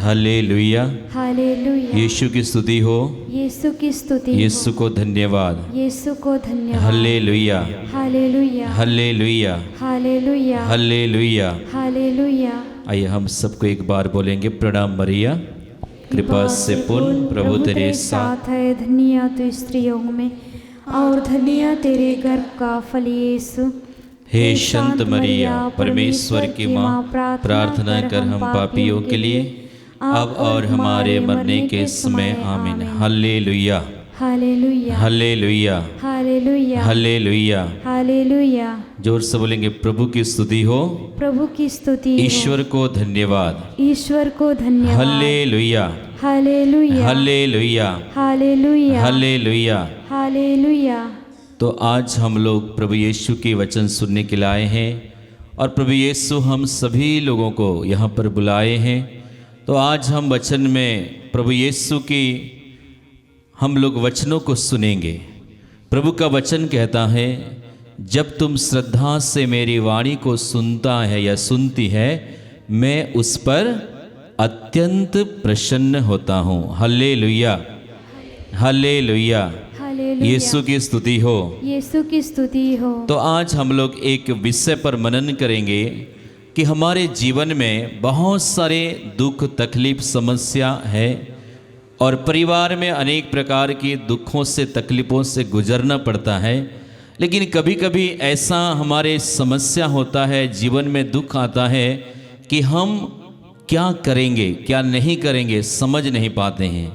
Hallelujah. Hallelujah. यीशु की स्तुति हो, यीशु की स्तुति यीशु हो। को धन्यवाद। यीशु को धन्यवाद। Hallelujah, hallelujah. Hallelujah, hallelujah. Hallelujah. Hallelujah. आइए हम सबको एक बार बोलेंगे, प्रणाम मरिया, कृपा से पूर्ण प्रभु तेरे साथ। है, धन्य तू स्त्रियों में और धन्य तेरे गर्भ का फल यीशु। हे संत मरिया, परमेश्वर की माँ, प्रार्थना कर हम पापियों के लिए अब और हमारे मरने के समय। आमीन। Hallelujah, hallelujah. Hallelujah, hallelujah. Hallelujah. Hallelujah. जोर से बोलेंगे, प्रभु की स्तुति हो, प्रभु की स्तुति हो। ईश्वर को धन्यवाद। ईश्वर को धन्यवाद। Hallelujah, hallelujah. Hallelujah, hallelujah. Hallelujah. Hallelujah. तो आज हम लोग प्रभु यीशु के वचन सुनने के लिए आए हैं और प्रभु यीशु हम सभी लोगों को यहाँ पर बुलाए हैं। तो आज हम वचन में प्रभु यीशु की हम लोग वचनों को सुनेंगे। प्रभु का वचन कहता है, जब तुम श्रद्धा से मेरी वाणी को सुनता है या सुनती है, मैं उस पर अत्यंत प्रसन्न होता हूँ। Hallelujah, hallelujah. यीशु की स्तुति हो, यीशु की स्तुति हो। तो आज हम लोग एक विषय पर मनन करेंगे कि हमारे जीवन में बहुत सारे दुख, तकलीफ, समस्या है और परिवार में अनेक प्रकार की दुखों से, तकलीफ़ों से गुजरना पड़ता है। लेकिन कभी कभी ऐसा हमारे समस्या होता है, जीवन में दुख आता है कि हम क्या करेंगे, क्या नहीं करेंगे, समझ नहीं पाते हैं।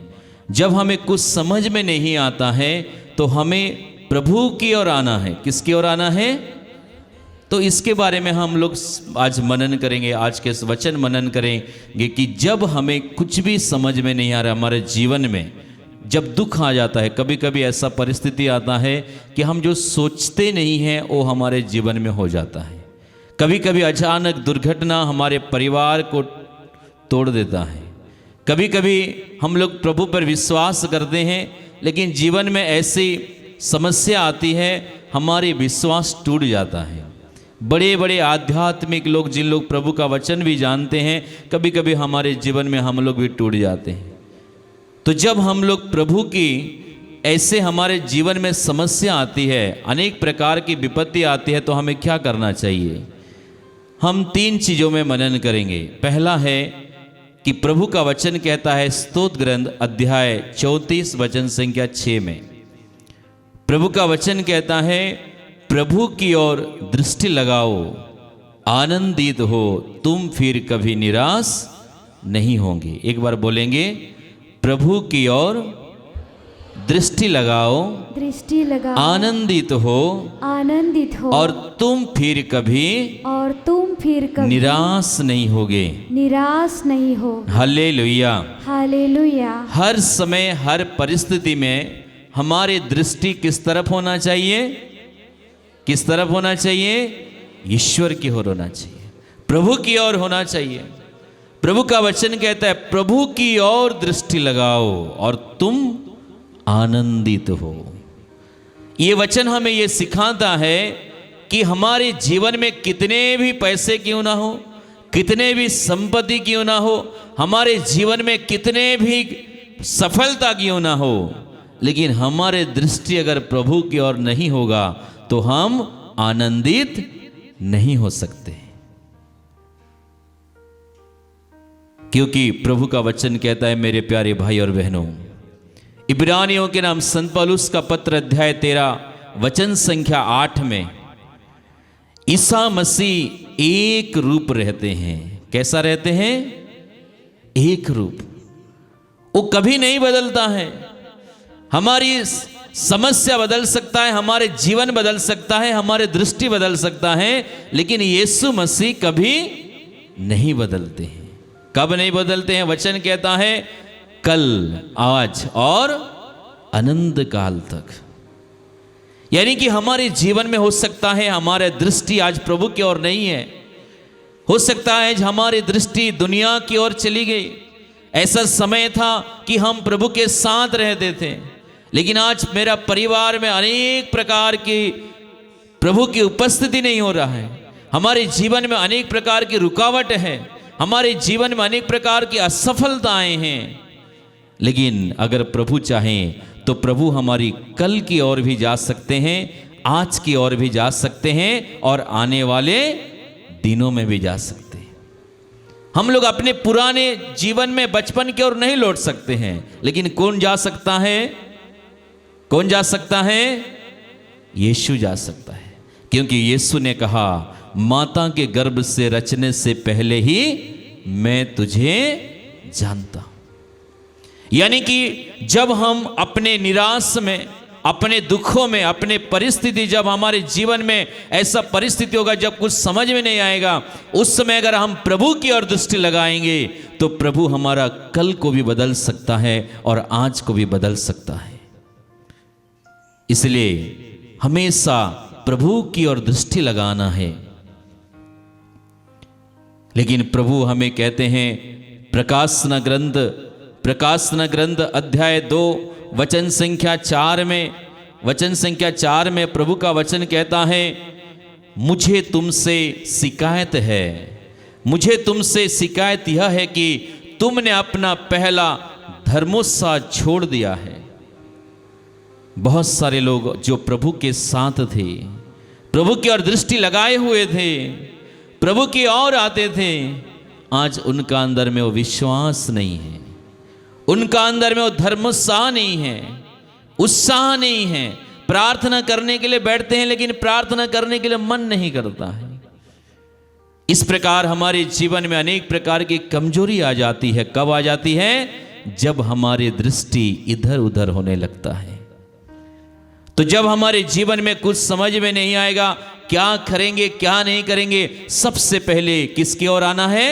जब हमें कुछ समझ में नहीं आता है तो हमें प्रभु की ओर आना है। किसकी ओर आना है? तो इसके बारे में हम लोग आज मनन करेंगे, आज के वचन मनन करेंगे कि जब हमें कुछ भी समझ में नहीं आ रहा, हमारे जीवन में जब दुख आ जाता है, कभी कभी ऐसा परिस्थिति आता है कि हम जो सोचते नहीं हैं वो हमारे जीवन में हो जाता है। कभी कभी अचानक दुर्घटना हमारे परिवार को तोड़ देता है। कभी कभी हम लोग प्रभु पर विश्वास करते हैं लेकिन जीवन में ऐसी समस्या आती है, हमारी विश्वास टूट जाता है। बड़े बड़े आध्यात्मिक लोग, जिन लोग प्रभु का वचन भी जानते हैं, कभी कभी हमारे जीवन में हम लोग भी टूट जाते हैं। तो जब हम लोग प्रभु की ऐसे हमारे जीवन में समस्या आती है, अनेक प्रकार की विपत्ति आती है, तो हमें क्या करना चाहिए? हम 3 चीज़ों में मनन करेंगे। पहला है कि प्रभु का वचन कहता है, स्तोत्र ग्रंथ अध्याय 34 वचन संख्या 6 में प्रभु का वचन कहता है, प्रभु की ओर दृष्टि लगाओ, आनंदित हो, तुम फिर कभी निराश नहीं होंगे। एक बार बोलेंगे, प्रभु की ओर दृष्टि लगाओ, दृष्टि लगाओ, आनंदित हो, आनंदित हो, और तुम फिर कभी निराश नहीं होगे, निराश नहीं हो। Hallelujah, hallelujah. हर समय, हर परिस्थिति में हमारी दृष्टि किस तरफ होना चाहिए? किस तरफ होना चाहिए? ईश्वर की ओर होना चाहिए, प्रभु की ओर होना चाहिए। प्रभु का वचन कहता है, प्रभु की ओर दृष्टि लगाओ और तुम आनंदित हो। ये वचन हमें ये सिखाता है कि हमारे जीवन में कितने भी पैसे क्यों ना हो, कितने भी संपत्ति क्यों ना हो, हमारे जीवन में कितने भी सफलता क्यों ना हो, लेकिन हमारे दृष्टि अगर प्रभु की ओर नहीं होगा तो हम आनंदित नहीं हो सकते। क्योंकि प्रभु का वचन कहता है, मेरे प्यारे भाई और बहनों, इब्रानियों के नाम संत पौलुस का पत्र अध्याय 13 वचन संख्या 8 में ईसा मसीह एक रूप रहते हैं। कैसा रहते हैं? एक रूप। वो कभी नहीं बदलता है। हमारी समस्या बदल सकता है, हमारे जीवन बदल सकता है, हमारे दृष्टि बदल सकता है, लेकिन यीशु मसीह कभी नहीं बदलते हैं। कब नहीं बदलते हैं? वचन कहता है, कल, आज और अनंत काल तक। यानी कि हमारे जीवन में हो सकता है हमारे दृष्टि आज प्रभु की ओर नहीं है, हो सकता है हमारी दृष्टि दुनिया की ओर चली गई। ऐसा समय था कि हम प्रभु के साथ रहते थे, लेकिन आज मेरा परिवार में अनेक प्रकार की प्रभु की उपस्थिति नहीं हो रहा है। हमारे जीवन में अनेक प्रकार की रुकावट है, हमारे जीवन में अनेक प्रकार की असफलताएं हैं, लेकिन अगर प्रभु चाहें तो प्रभु हमारी कल की ओर भी जा सकते हैं, आज की ओर भी जा सकते हैं और आने वाले दिनों में भी जा सकते हैं। हम लोग अपने पुराने जीवन में बचपन की ओर नहीं लौट सकते हैं, लेकिन कौन जा सकता है? कौन जा सकता है? यीशु जा सकता है, क्योंकि यीशु ने कहा माता के गर्भ से रचने से पहले ही मैं तुझे जानता हूं। यानी कि जब हम अपने निराश में, अपने दुखों में, अपने परिस्थिति, जब हमारे जीवन में ऐसा परिस्थिति होगा जब कुछ समझ में नहीं आएगा, उस समय अगर हम प्रभु की ओर दृष्टि लगाएंगे तो प्रभु हमारा कल को भी बदल सकता है और आज को भी बदल सकता है। इसलिए हमेशा प्रभु की ओर दृष्टि लगाना है। लेकिन प्रभु हमें कहते हैं प्रकाशन ग्रंथ अध्याय 2 वचन संख्या 4 में प्रभु का वचन कहता है, मुझे तुमसे शिकायत है, मुझे तुमसे शिकायत यह है कि तुमने अपना पहला धर्मोत्साह छोड़ दिया है। बहुत सारे लोग जो प्रभु के साथ थे, प्रभु की ओर दृष्टि लगाए हुए थे, प्रभु की ओर आते थे, आज उनका अंदर में वो विश्वास नहीं है, उनका अंदर में वो धर्मोत्साह नहीं है, उत्साह नहीं है। प्रार्थना करने के लिए बैठते हैं लेकिन प्रार्थना करने के लिए मन नहीं करता है। इस प्रकार हमारे जीवन में अनेक प्रकार की कमजोरी आ जाती है। कब आ जाती है? जब हमारी दृष्टि इधर उधर होने लगता है। तो जब हमारे जीवन में कुछ समझ में नहीं आएगा, क्या करेंगे क्या नहीं करेंगे, सबसे पहले किसकी ओर आना है?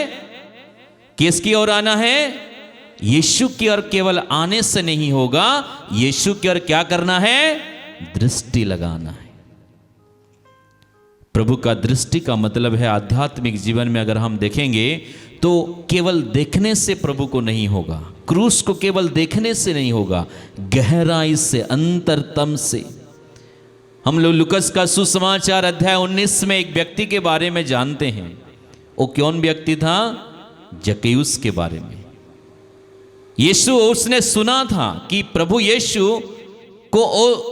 किसकी ओर आना है? यीशु की ओर केवल आने से नहीं होगा, यीशु की ओर क्या करना है? दृष्टि लगाना है। प्रभु का दृष्टि का मतलब है आध्यात्मिक जीवन में अगर हम देखेंगे तो केवल देखने से प्रभु को नहीं होगा, क्रूस को केवल देखने से नहीं होगा, गहराई से, अंतरतम से। हम लोग लूकस का सुसमाचार अध्याय 19 में एक व्यक्ति के बारे में जानते हैं। वो कौन व्यक्ति था? जक्कैयुस के बारे में। यीशु, उसने सुना था कि प्रभु यीशु को,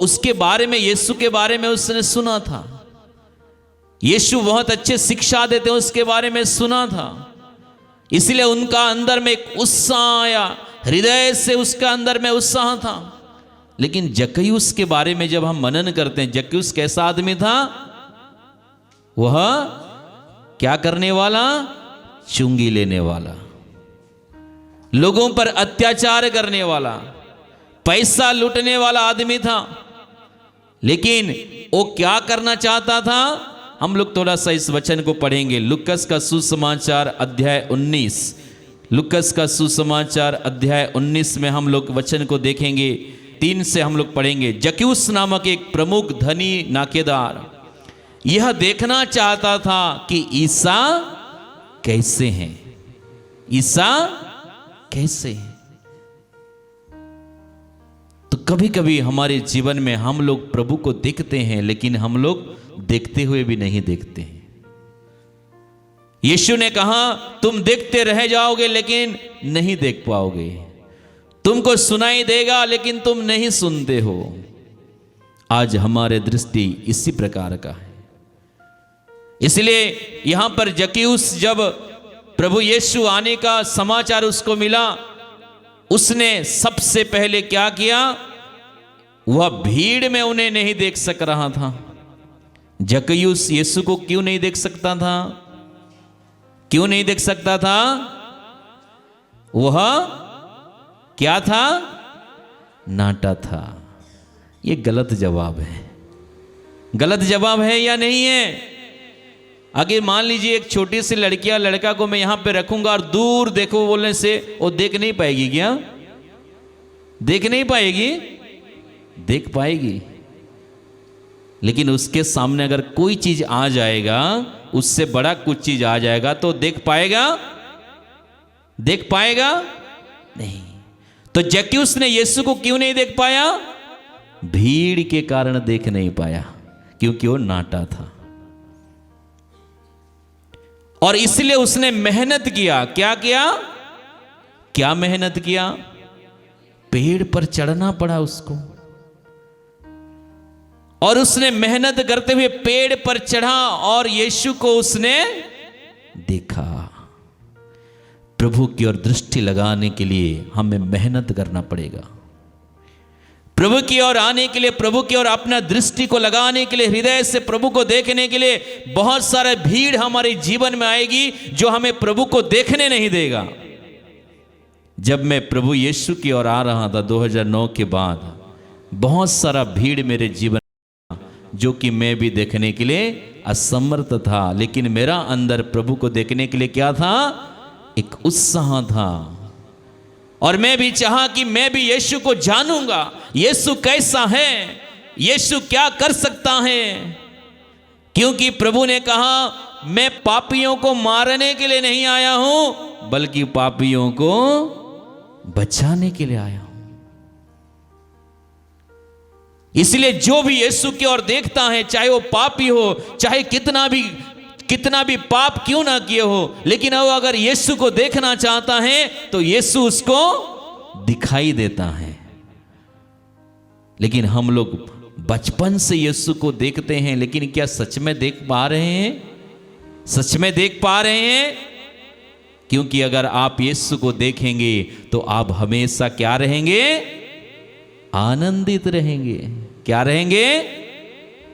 उसके बारे में, यीशु के बारे में उसने सुना था। यीशु बहुत अच्छे शिक्षा देते हैं, उसके बारे में सुना था। इसलिए उनका अंदर में एक उत्साह आया, हृदय से उसका अंदर में उत्साह था। लेकिन जक्कैयुस के बारे में जब हम मनन करते हैं, जक्कैयुस कैसा आदमी था? वह क्या करने वाला? चुंगी लेने वाला, लोगों पर अत्याचार करने वाला, पैसा लूटने वाला आदमी था। लेकिन वो क्या करना चाहता था? हम लोग थोड़ा सा इस वचन को पढ़ेंगे। लूकस का सुसमाचार अध्याय 19, लूकस का सुसमाचार अध्याय 19 में हम लोग वचन को देखेंगे। 3 से हम लोग पढ़ेंगे। जक्कैयुस नामक एक प्रमुख धनी नाकेदार यह देखना चाहता था कि ईसा कैसे हैं, ईसा कैसे हैं। तो कभी कभी हमारे जीवन में हम लोग प्रभु को देखते हैं, लेकिन हम लोग देखते हुए भी नहीं देखते हैं। यीशु ने कहा तुम देखते रह जाओगे लेकिन नहीं देख पाओगे, तुमको सुनाई देगा लेकिन तुम नहीं सुनते हो। आज हमारे दृष्टि इसी प्रकार का है। इसलिए यहां पर जक्कैयुस, जब प्रभु यीशु आने का समाचार उसको मिला, उसने सबसे पहले क्या किया? वह भीड़ में उन्हें नहीं देख सक रहा था। जक्कैयुस यीशु को क्यों नहीं देख सकता था? क्यों नहीं देख सकता था? वह क्या था? नाटा था। यह गलत जवाब है। गलत जवाब है या नहीं है? आगे मान लीजिए एक छोटी सी लड़की या लड़का को मैं यहां पे रखूंगा और दूर देखो बोलने से वो देख नहीं पाएगी क्या? देख नहीं पाएगी? देख पाएगी। लेकिन उसके सामने अगर कोई चीज आ जाएगा, उससे बड़ा कुछ चीज आ जाएगा, तो देख पाएगा? देख पाएगा? नहीं। तो जक्कैयुस ने यीशु को क्यों नहीं देख पाया? भीड़ के कारण देख नहीं पाया, क्योंकि वो नाटा था। और इसलिए उसने मेहनत किया। क्या किया? क्या मेहनत किया? पेड़ पर चढ़ना पड़ा उसको, और उसने मेहनत करते हुए पेड़ पर चढ़ा और यीशु को उसने देखा। प्रभु की ओर दृष्टि लगाने के लिए हमें मेहनत करना पड़ेगा। प्रभु की ओर आने के लिए, प्रभु की ओर अपना दृष्टि को लगाने के लिए, हृदय से प्रभु को देखने के लिए बहुत सारा भीड़ हमारे जीवन में आएगी जो हमें प्रभु को देखने नहीं देगा। जब मैं प्रभु यीशु की ओर आ रहा था 2009 के बाद, बहुत सारा भीड़ मेरे जीवन में, जो कि मैं भी देखने के लिए असमर्थ था, लेकिन मेरा अंदर प्रभु को देखने के लिए क्या था? एक उत्साह था। और मैं भी चाहा कि मैं भी यीशु को जानूंगा, यीशु कैसा है, यीशु क्या कर सकता है। क्योंकि प्रभु ने कहा, मैं पापियों को मारने के लिए नहीं आया हूं, बल्कि पापियों को बचाने के लिए आया हूं। इसलिए जो भी यीशु की ओर देखता है, चाहे वो पापी हो, चाहे कितना भी पाप क्यों ना किए हो, लेकिन वो अगर यीशु को देखना चाहता है तो यीशु उसको दिखाई देता है। लेकिन हम लोग बचपन से यीशु को देखते हैं, लेकिन क्या सच में देख पा रहे हैं? सच में देख पा रहे हैं? क्योंकि अगर आप यीशु को देखेंगे तो आप हमेशा क्या रहेंगे? आनंदित रहेंगे। क्या रहेंगे?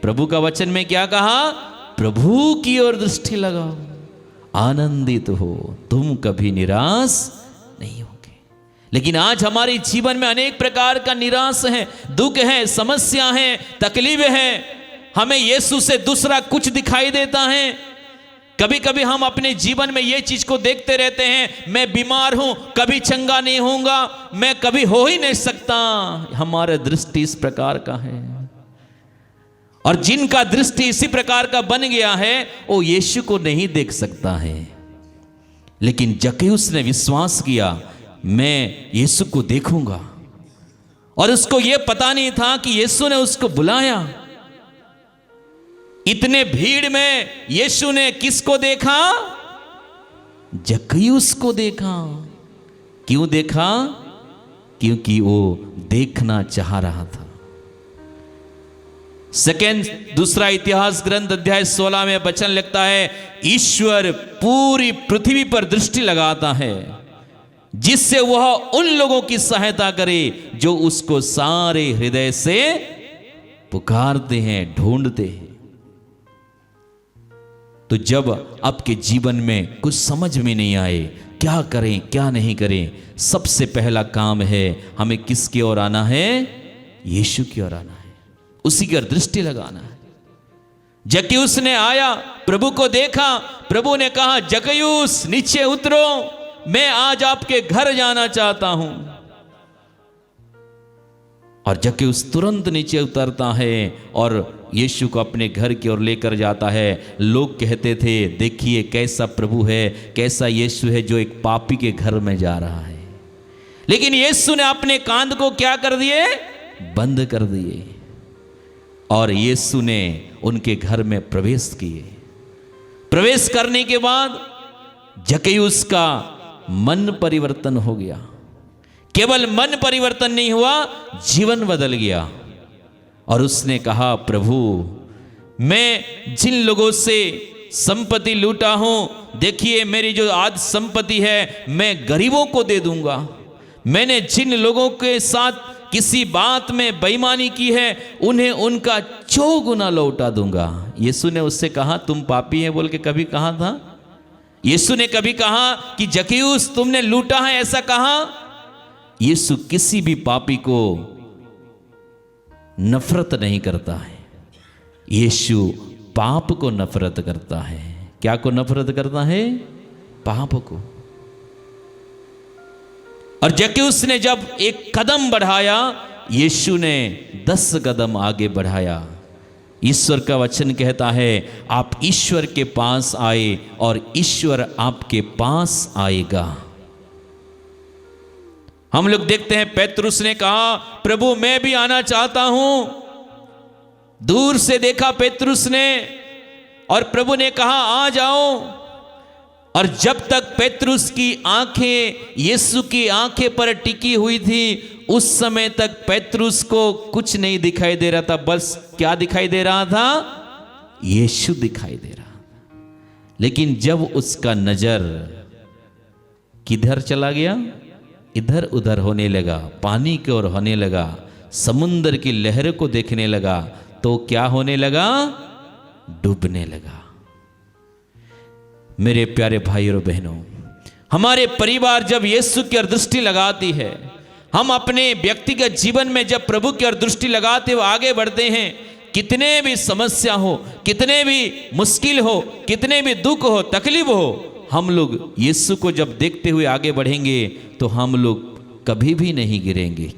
प्रभु का वचन में क्या कहा? प्रभु की ओर दृष्टि लगाओ, आनंदित हो, तुम कभी निराश नहीं होगे। लेकिन आज हमारे जीवन में अनेक प्रकार का निराश है, दुख है, समस्या है, तकलीफ है। हमें यीशु से दूसरा कुछ दिखाई देता है। कभी कभी हम अपने जीवन में ये चीज को देखते रहते हैं, मैं बीमार हूं, कभी चंगा नहीं होऊंगा, मैं कभी हो ही नहीं सकता। हमारा दृष्टि इस प्रकार का है, और जिनका दृष्टि इसी प्रकार का बन गया है वो यीशु को नहीं देख सकता है। लेकिन जक्कैयुस ने विश्वास किया, मैं यीशु को देखूंगा। और उसको यह पता नहीं था कि यीशु ने उसको बुलाया। इतने भीड़ में यीशु ने किसको देखा? जक्कैयुस को देखा। क्यों देखा? क्योंकि वो देखना चाह रहा था। दूसरा इतिहास ग्रंथ अध्याय 16 में वचन लिखता है, ईश्वर पूरी पृथ्वी पर दृष्टि लगाता है जिससे वह उन लोगों की सहायता करे जो उसको सारे हृदय से पुकारते हैं, ढूंढते हैं। तो जब आपके जीवन में कुछ समझ में नहीं आए, क्या करें क्या नहीं करें, सबसे पहला काम है हमें किसकी ओर आना है? यीशु की ओर आना है, उसी की ओर दृष्टि लगाना है। जक्कैयुस ने आया, प्रभु को देखा, प्रभु ने कहा, जक्कैयुस नीचे उतरो, मैं आज आपके घर जाना चाहता हूं। और जक्कैयुस तुरंत नीचे उतरता है और यीशु को अपने घर की ओर लेकर जाता है। लोग कहते थे, देखिए कैसा प्रभु है, कैसा यीशु है जो एक पापी के घर में जा रहा है। लेकिन यीशु ने अपने कान को क्या कर दिए? बंद कर दिए, और यीशु ने उनके घर में प्रवेश किए। प्रवेश करने के बाद जक्कैयुस का मन परिवर्तन हो गया। केवल मन परिवर्तन नहीं हुआ, जीवन बदल गया। और उसने कहा, प्रभु मैं जिन लोगों से संपत्ति लूटा हूं, देखिए मेरी जो आज संपत्ति है मैं गरीबों को दे दूंगा। मैंने जिन लोगों के साथ किसी बात में बेईमानी की है, उन्हें उनका 4 गुना लौटा दूंगा। यीशु ने उससे कहा, तुम पापी है बोल के कभी कहा था? यीशु ने कभी कहा कि जक्कैयुस तुमने लूटा है, ऐसा कहा? यीशु किसी भी पापी को नफरत नहीं करता है। यीशु पाप को नफरत करता है। क्या को नफरत करता है? पाप को। और जक्कैयुस ने जब एक कदम बढ़ाया, यीशु ने 10 कदम आगे बढ़ाया। ईश्वर का वचन कहता है, आप ईश्वर के पास आए और ईश्वर आपके पास आएगा। हम लोग देखते हैं पेतरुस ने कहा, प्रभु मैं भी आना चाहता हूं। दूर से देखा पेतरुस ने, और प्रभु ने कहा, आ जाओ। और जब तक पेतरुस की आंखें यीशु की आंखें पर टिकी हुई थी, उस समय तक पेतरुस को कुछ नहीं दिखाई दे रहा था। बस क्या दिखाई दे रहा था? यीशु दिखाई दे रहा था। लेकिन जब उसका नजर किधर चला गया? इधर उधर होने लगा, पानी की ओर होने लगा, समुद्र की लहर को देखने लगा, तो क्या होने लगा? डूबने लगा। मेरे प्यारे भाइयों और बहनों, हमारे परिवार जब यीशु की ओर दृष्टि लगाती है, हम अपने व्यक्तिगत जीवन में जब प्रभु की ओर दृष्टि लगाते हुए आगे बढ़ते हैं, कितने भी समस्या हो, कितने भी मुश्किल हो, कितने भी दुख हो, तकलीफ हो, हम लोग यीशु को जब देखते हुए आगे बढ़ेंगे तो हम लोग कभी भी नहीं गिरेंगे।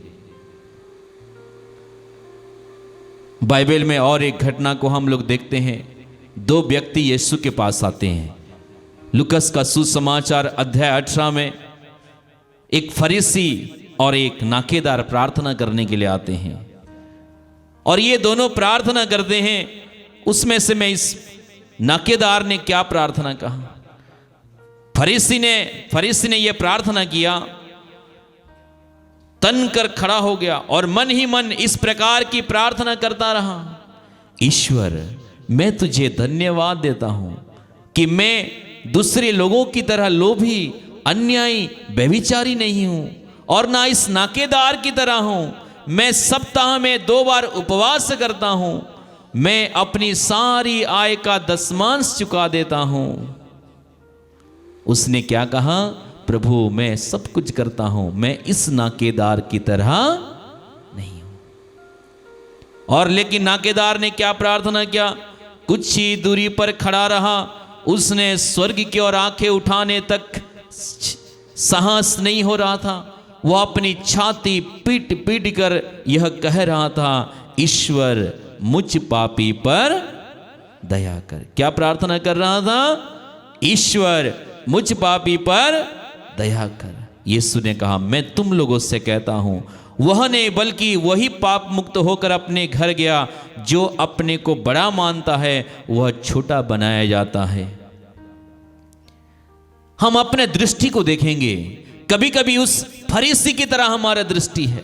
बाइबल में और एक घटना को हम लोग देखते हैं। दो व्यक्ति यीशु के पास आते हैं। लूकस का सुसमाचार अध्याय 18 में एक फरीसी और एक नाकेदार प्रार्थना करने के लिए आते हैं, और ये दोनों प्रार्थना करते हैं। उसमें से मैं इस नाकेदार ने क्या प्रार्थना कहा? फरीसी ने यह प्रार्थना किया, तन कर खड़ा हो गया और मन ही मन इस प्रकार की प्रार्थना करता रहा, ईश्वर मैं तुझे धन्यवाद देता हूं कि मैं दूसरे लोगों की तरह लोभी, अन्यायी, व्यभिचारी नहीं हूं, और ना इस नाकेदार की तरह हूं। मैं सप्ताह में 2 बार उपवास करता हूं, मैं अपनी सारी आय का 10वांश चुका देता हूं। उसने क्या कहा? प्रभु मैं सब कुछ करता हूं, मैं इस नाकेदार की तरह नहीं हूं। और लेकिन नाकेदार ने क्या प्रार्थना किया? कुछ ही दूरी पर खड़ा रहा, उसने स्वर्ग की ओर आंखें उठाने तक साहस नहीं हो रहा था। वह अपनी छाती पीट पीट कर यह कह रहा था, ईश्वर मुझ पापी पर दया कर। क्या प्रार्थना कर रहा था? ईश्वर मुझ पापी पर दया कर। यीशु ने कहा, मैं तुम लोगों से कहता हूं, वह नहीं बल्कि वही पाप मुक्त होकर अपने घर गया। जो अपने को बड़ा मानता है वह छोटा बनाया जाता है। हम अपने दृष्टि को देखेंगे, कभी कभी उस फरीसी की तरह हमारा दृष्टि है।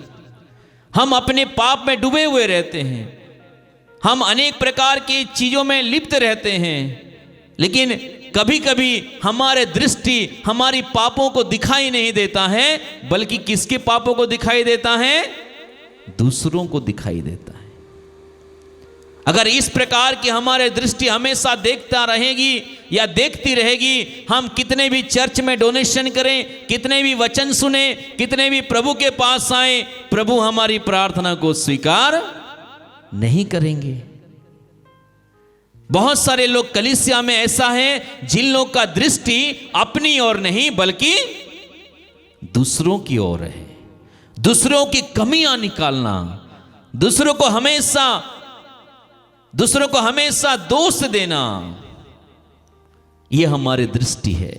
हम अपने पाप में डूबे हुए रहते हैं, हम अनेक प्रकार की चीजों में लिप्त रहते हैं, लेकिन कभी कभी हमारे दृष्टि हमारी पापों को दिखाई नहीं देता है, बल्कि किसके पापों को दिखाई देता है? दूसरों को दिखाई देता है। अगर इस प्रकार की हमारे दृष्टि हमेशा देखता रहेगी या देखती रहेगी, हम कितने भी चर्च में डोनेशन करें, कितने भी वचन सुने, कितने भी प्रभु के पास आए, प्रभु हमारी प्रार्थना को स्वीकार नहीं करेंगे। बहुत सारे लोग कलीसिया में ऐसा है जिन लोग का दृष्टि अपनी ओर नहीं बल्कि दूसरों की ओर है। दूसरों की कमियां निकालना, दूसरों को हमेशा दोष देना, यह हमारी दृष्टि है।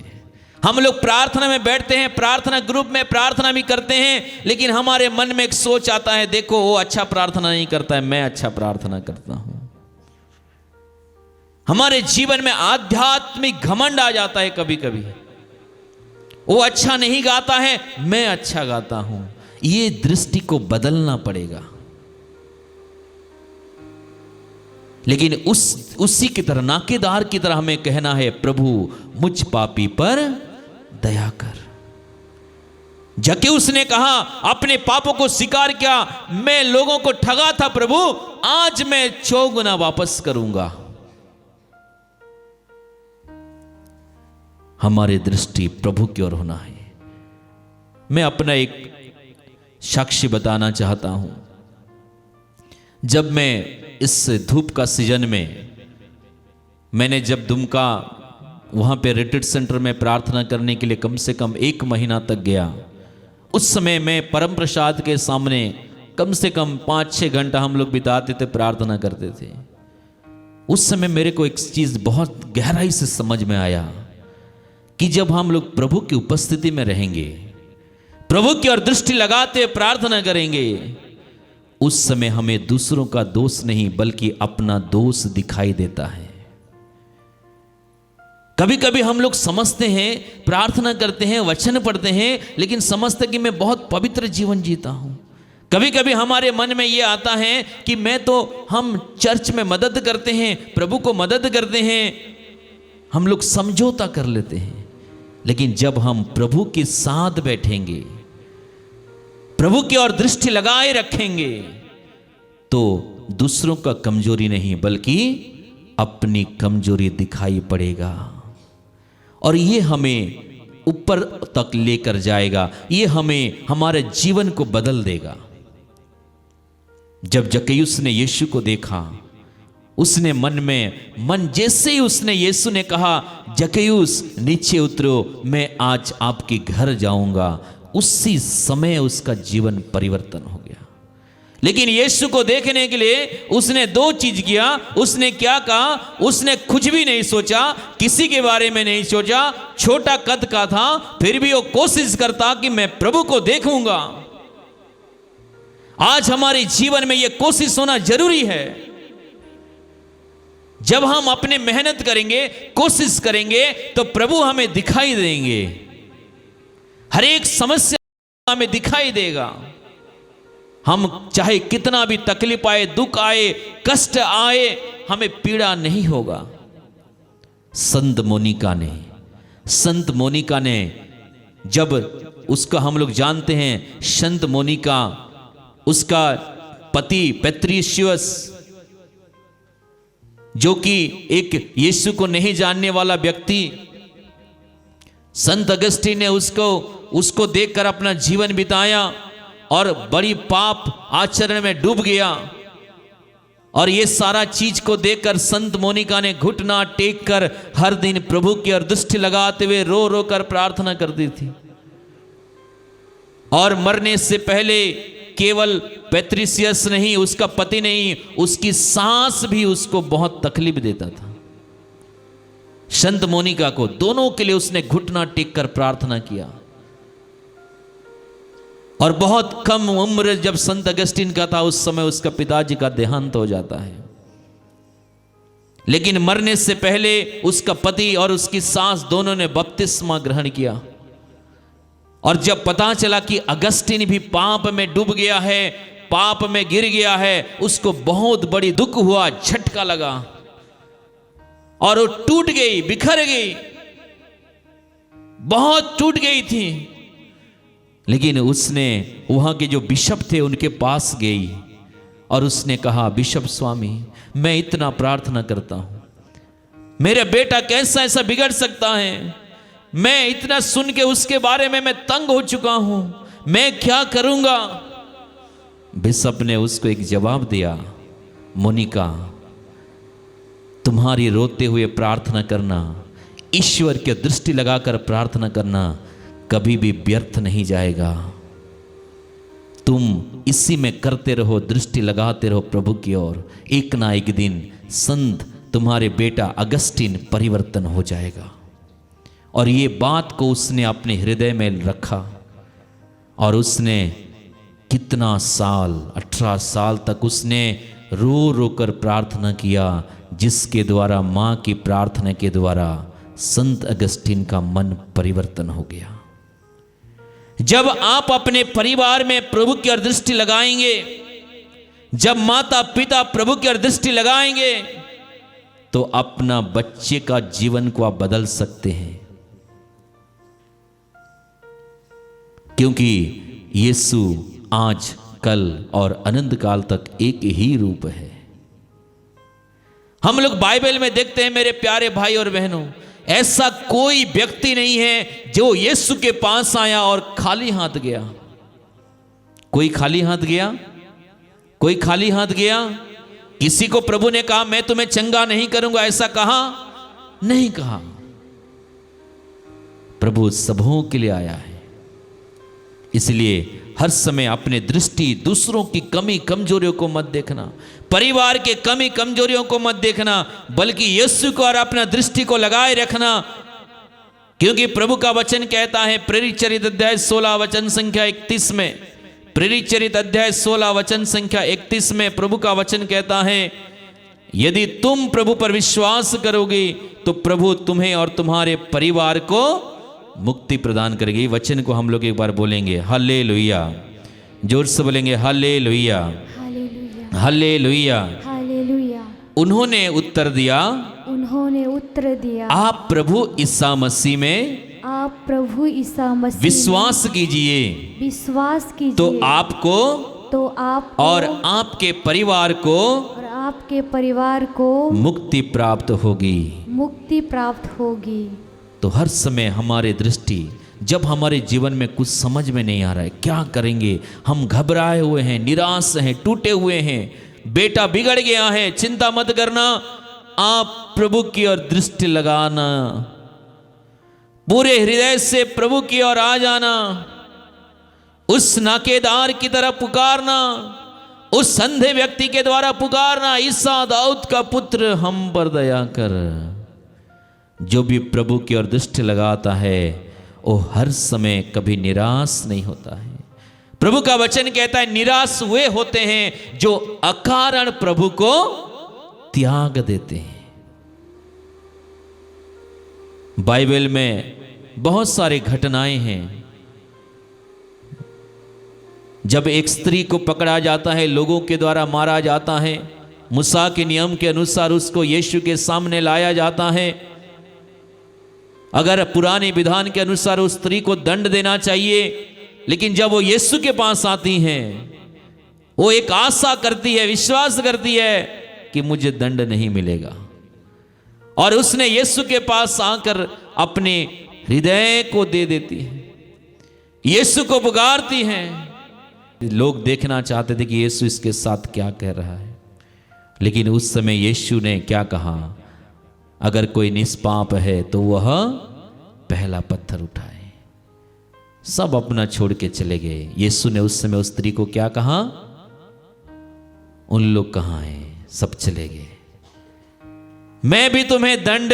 हम लोग प्रार्थना में बैठते हैं, प्रार्थना ग्रुप में प्रार्थना भी करते हैं, लेकिन हमारे मन में एक सोच आता है, देखो वो अच्छा प्रार्थना नहीं करता है, मैं अच्छा प्रार्थना करता हूं। हमारे जीवन में आध्यात्मिक घमंड आ जाता है। कभी कभी वो अच्छा नहीं गाता है, मैं अच्छा गाता हूं। ये दृष्टि को बदलना पड़ेगा। लेकिन उसी की तरह, नाकेदार की तरह हमें कहना है, प्रभु मुझ पापी पर दया कर। जक्कैउस ने कहा, अपने पापों को स्वीकार किया, मैं लोगों को ठगा था प्रभु, आज मैं 4 गुना वापस करूंगा। हमारी दृष्टि प्रभु की ओर होना है। मैं अपना एक साक्ष्य बताना चाहता हूं। जब मैं इस धूप का सीजन में, मैंने जब दुमका वहां पे रिट्रीट सेंटर में प्रार्थना करने के लिए कम से कम 1 महीना तक गया, उस समय मैं परम प्रसाद के सामने कम से कम 5-6 घंटा हम लोग बिताते थे, प्रार्थना करते थे। उस समय मेरे को एक चीज बहुत गहराई से समझ में आया कि जब हम लोग प्रभु की उपस्थिति में रहेंगे, प्रभु की ओर दृष्टि लगाते प्रार्थना करेंगे, उस समय हमें दूसरों का दोष नहीं बल्कि अपना दोष दिखाई देता है। कभी कभी हम लोग समझते हैं, प्रार्थना करते हैं, वचन पढ़ते हैं, लेकिन समझते कि मैं बहुत पवित्र जीवन जीता हूं। कभी कभी हमारे मन में ये आता है कि हम चर्च में मदद करते हैं, प्रभु को मदद करते हैं, हम लोग समझौता कर लेते हैं। लेकिन जब हम प्रभु के साथ बैठेंगे, प्रभु की ओर दृष्टि लगाए रखेंगे, तो दूसरों का कमजोरी नहीं बल्कि अपनी कमजोरी दिखाई पड़ेगा, और ये हमें ऊपर तक लेकर जाएगा, ये हमें हमारे जीवन को बदल देगा। जब जक्कैयुस ने यीशु को देखा, उसने मन जैसे ही उसने यीशु ने कहा जक्कैयुस नीचे उतरो, मैं आज आपके घर जाऊंगा, उसी समय उसका जीवन परिवर्तन हो गया। लेकिन यीशु को देखने के लिए उसने दो चीज किया। उसने क्या कहा? उसने कुछ भी नहीं सोचा, किसी के बारे में नहीं सोचा, छोटा कद का था, फिर भी वो कोशिश करता कि मैं प्रभु को देखूंगा। आज हमारे जीवन में यह कोशिश होना जरूरी है। जब हम अपने मेहनत करेंगे, कोशिश करेंगे, तो प्रभु हमें दिखाई देंगे, हर एक समस्या हमें दिखाई देगा। हम चाहे कितना भी तकलीफ आए, दुख आए, कष्ट आए, हमें पीड़ा नहीं होगा। संत मोनिका ने जब उसका, हम लोग जानते हैं संत मोनिका, उसका पति पेत्रुशियस, जो कि एक यीशु को नहीं जानने वाला व्यक्ति, संत अगस्तीन ने उसको देखकर अपना जीवन बिताया और बड़ी पाप आचरण में डूब गया। और ये सारा चीज को देखकर संत मोनिका ने घुटना टेक कर हर दिन प्रभु की ओर दृष्टि लगाते हुए रो रो कर प्रार्थना करती थी। और मरने से पहले केवल पेत्रुशियस नहीं, उसका पति नहीं, उसकी सास भी उसको बहुत तकलीफ देता था। संत मोनिका को, दोनों के लिए उसने घुटना टेक कर प्रार्थना किया। और बहुत कम उम्र जब संत अगस्तीन का था, उस समय उसका पिताजी का देहांत हो जाता है। लेकिन मरने से पहले उसका पति और उसकी सास दोनों ने बपतिस्मा ग्रहण किया। और जब पता चला कि अगस्तीन भी पाप में डूब गया है, पाप में गिर गया है, उसको बहुत बड़ी दुख हुआ, झटका लगा, और वो टूट गई, बिखर गई, बहुत टूट गई थी। लेकिन उसने वहां के जो बिशप थे उनके पास गई और उसने कहा, बिशप स्वामी, मैं इतना प्रार्थना करता हूं, मेरा बेटा कैसा ऐसा बिगड़ सकता है, मैं इतना सुन के उसके बारे में मैं तंग हो चुका हूं, मैं क्या करूंगा। बिशप ने उसको एक जवाब दिया, मोनिका, तुम्हारी रोते हुए प्रार्थना करना, ईश्वर की दृष्टि लगाकर प्रार्थना करना कभी भी व्यर्थ नहीं जाएगा। तुम इसी में करते रहो, दृष्टि लगाते रहो प्रभु की ओर, एक ना एक दिन संत तुम्हारे बेटा अगस्तीन परिवर्तन हो जाएगा। और ये बात को उसने अपने हृदय में रखा, और उसने कितना साल, 18 साल तक उसने रो रो कर प्रार्थना किया, जिसके द्वारा, मां की प्रार्थना के द्वारा संत अगस्तीन का मन परिवर्तन हो गया। जब आप अपने परिवार में प्रभु की ओर दृष्टि लगाएंगे, जब माता पिता प्रभु की ओर दृष्टि लगाएंगे, तो अपना बच्चे का जीवन को आप बदल सकते हैं। क्योंकि यीशु आज, कल और अनंत काल तक एक ही रूप है। हम लोग बाइबल में देखते हैं मेरे प्यारे भाई और बहनों, ऐसा कोई व्यक्ति नहीं है जो यीशु के पास आया और खाली हाथ गया। कोई खाली हाथ गया? कोई खाली हाथ गया? किसी को प्रभु ने कहा मैं तुम्हें चंगा नहीं करूंगा, ऐसा कहा? नहीं कहा। प्रभु सबों के लिए आया है। इसलिए हर समय अपने दृष्टि दूसरों की कमी कमजोरियों को मत देखना, परिवार के कमी कमजोरियों को मत देखना, बल्कि यीशु को और अपना दृष्टि को लगाए रखना। क्योंकि प्रभु का वचन कहता है, प्रेरित चरित अध्याय 16 वचन संख्या 31 में, प्रेरित चरित अध्याय 16 वचन संख्या 31 में प्रभु का वचन कहता है यदि तुम प्रभु पर विश्वास करोगे तो प्रभु तुम्हें और तुम्हारे परिवार को मुक्ति प्रदान करेगी। वचन को हम लोग एक बार बोलेंगे, हालेलुया। जोर से बोलेंगे, हालेलुया, हालेलुया, हालेलुया। हालेलुया। उन्होंने उत्तर दिया, उन्होंने उत्तर दिया, आप प्रभु ईसा मसीह में आप प्रभु ईसा मसीह विश्वास कीजिए विश्वास कीजिए तो आपको तो आप और आपके परिवार को और आपके परिवार को मुक्ति प्राप्त होगी। मुक्ति प्राप्त होगी। तो हर समय हमारे दृष्टि, जब हमारे जीवन में कुछ समझ में नहीं आ रहा है, क्या करेंगे, हम घबराए हुए हैं, निराश हैं, टूटे हुए हैं, बेटा बिगड़ गया है, चिंता मत करना, आप प्रभु की ओर दृष्टि लगाना, पूरे हृदय से प्रभु की ओर आ जाना, उस नाकेदार की तरह पुकारना, उस अंधे व्यक्ति के द्वारा पुकारना, ईसा दाऊद का पुत्र हम पर दया कर। जो भी प्रभु की ओर दृष्टि लगाता है वो हर समय कभी निराश नहीं होता है। प्रभु का वचन कहता है, निराश वे होते हैं जो अकारण प्रभु को त्याग देते हैं। बाइबल में बहुत सारे घटनाएं हैं। जब एक स्त्री को पकड़ा जाता है, लोगों के द्वारा मारा जाता है, मूसा के नियम के अनुसार उसको यीशु के सामने लाया जाता है। अगर पुराने विधान के अनुसार उस स्त्री को दंड देना चाहिए, लेकिन जब वो यीशु के पास आती हैं, वो एक आशा करती है, विश्वास करती है कि मुझे दंड नहीं मिलेगा, और उसने यीशु के पास आकर अपने हृदय को दे देती है, यीशु को पुकारती हैं। लोग देखना चाहते थे कि यीशु इसके साथ क्या कह रहा है, लेकिन उस समय यीशु ने क्या कहा, अगर कोई निष्पाप है तो वह पहला पत्थर उठाए। सब अपना छोड़ के चले गए। यीशु ने उस समय उस स्त्री को क्या कहा, उन लोग कहां हैं, सब चले गए, मैं भी तुम्हें दंड